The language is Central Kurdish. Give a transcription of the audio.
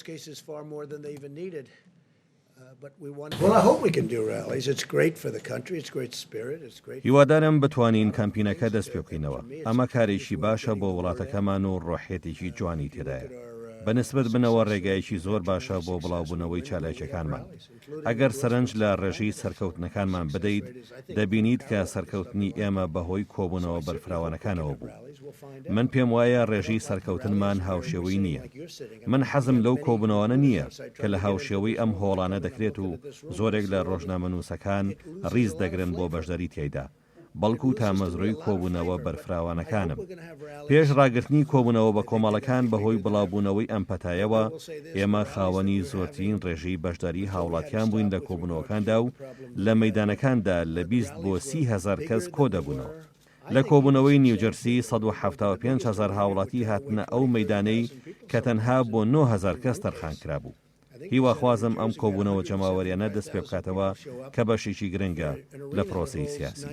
cases far more than they even needed. Well, I hope we can do rallies. It's great for the country. It's great spirit. It's great. هیوادارم بتوانین کەمپینەکە دەست پێ بکەینەوە. ئەمە کارێکی باشە بۆ وڵاتەکەمان و ڕۆحێتێکی جوانی تێدایە. بەنسبەت بنەوە ڕێگایەکی زۆر باشە بۆ بڵاوبوونەوەی چالاکیەکانمان. ئەگەر سەرنج لە ڕێژەی سەرکەوتنەکانمان بدەیت، دەبینیت کە سەرکەوتنی ئێمە بەهۆی کۆبوونەوە بەرفراوانەکانەوە بوو. من پێم وایە ڕێژەی سەرکەوتنمان هاوشێوەی نییە. من حەزم لەو کۆبوونەوەنە نییە کە لە هاوشێوەی ئەم هۆڵانە دەکرێت و زۆرێک لە ڕۆژنامەنووسەکان ڕیز دەگرن بۆ بەشدەری تێیدا. بەڵکو تا مەزڕووی کۆبوونەوە بەرفراوانەکانم. پێش ڕاگررتنی کۆبوونەوە بە کۆمەڵەکان بەهۆی بڵاوبوونەوەی ئەم پەتایەوە ئێمە خاوەنی زۆرترین ڕێژەی بەشداری هاوڵاتیان بووین لە کۆبوونەوەکاندا و لە مەیدانەکاندا لە 20 بۆ 30,000 کەس کۆ دەبوونەوە. لە کۆبوونەوەی نیوجەرسی 175,000 هاوڵاتی هاتنە ئەو مەیدانەی کە تەنها بۆ 9,000 کەس تەرخان کرابوو. هیواخوازم ئەم کۆبوونەوە جەماوەریانە دەست پێ بکاتەوە کە بەشێکی گرنگە لە پرۆسەی سیاسی.